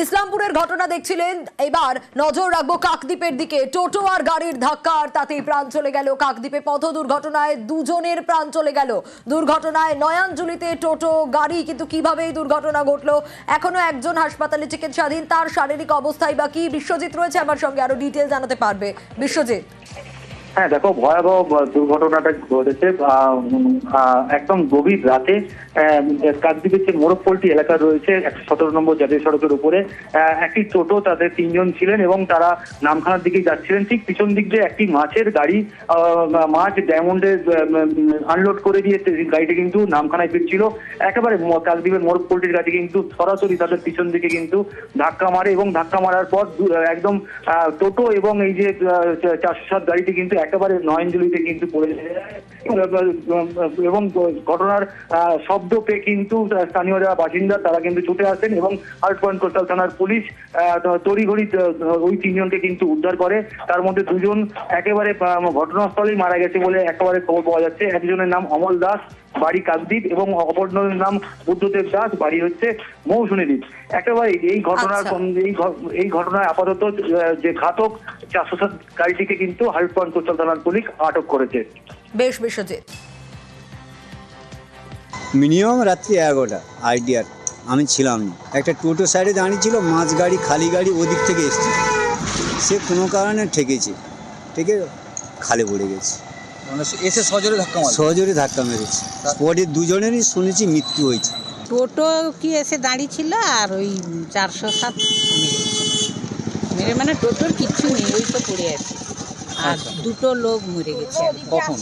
ইসলামপুরের ঘটনা দেখছিলেন, এবার নজর রাখবো কাকদ্বীপের দিকে। টোটো আর গাড়ির ধাক্কা, আর তাতেই প্রাণ চলে গেল। কাকদ্বীপে পথ দুর্ঘটনায় দুজনের প্রাণ চলে গেল। দুর্ঘটনায় নয়াঞ্জলিতে টোটো গাড়ি, কিন্তু কিভাবে এই দুর্ঘটনা ঘটলো এখনো একজন হাসপাতালে চিকিৎসাধীন। তার শারীরিক অবস্থায় বা কি? বিশ্বজিৎ রয়েছে আমার সঙ্গে, আরো ডিটেল জানাতে পারবে বিশ্বজিৎ। হ্যাঁ দেখো, ভয়াবহ দুর্ঘটনাটা ঘটেছে একদম গভীর রাতে কাকদ্বীপের যে মোরগপল্টি এলাকা রয়েছে 117 নম্বর জাতীয় সড়কের উপরে একটি টোটো, তাদের 3 জন ছিলেন এবং তারা নামখানার দিকে যাচ্ছিলেন। ঠিক পিছন দিক দিয়ে একটি মাছের গাড়ি মাছ ডায়মন্ডে আনলোড করে দিয়ে গাড়িটি কিন্তু নামখানায় ফিরছিল। একেবারে কাকদ্বীপের মোরগপল্টির গাড়ি কিন্তু সরাসরি তাদের পিছন দিকে কিন্তু ধাক্কা মারে এবং ধাক্কা মারার পর একদম টোটো এবং এই যে 407 গাড়িটি কিন্তু একেবারে নয়াঞ্জলিতে কিন্তু পড়ে যায় এবং ঘটনার শব্দ পেয়ে কিন্তু স্থানীয় যারা বাসিন্দা তারা কিন্তু ছুটে আসেন এবং হার্ট পয়েন্ট কোস্টাল থানার পুলিশ তড়িঘড়ি ওই 3 জনকে কিন্তু উদ্ধার করে। তার মধ্যে 2 জন একেবারে ঘটনাস্থলেই মারা গেছে বলে একেবারে খবর পাওয়া যাচ্ছে। একজনের নাম অমল দাস, বাড়ি কাকদ্বীপ, এবং অপরজনের নাম বুদ্ধদেব দাস, বাড়ি হচ্ছে মৌসুমী দ্বীপ। একেবারে এই ঘটনায় আপাতত যে ঘাতক 407 গাড়িটিকে কিন্তু হার্ট পয়েন্ট কোস্টাল থানার পুলিশ আটক করেছে। বেশ বিশ্বজিৎ। মিনিমাম রাত্রি 11টা আইডিয়ার আমি ছিলাম না। একটা টোটো সাইডে দাঁড়িয়ে ছিল, মাছ গাড়ি খালি গাড়ি ওদিক থেকে এসছে, সে কোনো কারণে ঠেকেছে, ঠেকে খালে পড়ে গেছে। মানে এসে সহজরে ধাক্কা মেরেছে। স্পটে 2 জনেরই শুনেছি মৃত্যু হয়েছে। টোটো কি এসে দাঁড়িয়েছিল আর ওই 407 মেরে মানে টোটোর কিচ্ছু নেই, ওই তো পড়ে আছে। আর 2টো লোক মরে গেছে। কখন?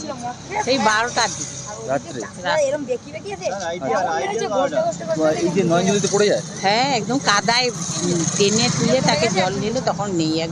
সেই 12টার দিকে রাত্রে। রাত্রে। এই যে নয়াঞ্জলিতে পড়ে যায়, হ্যাঁ, একদম কাদায় টেনে তুলে তাকে জল নিল, তখন নেই একদম।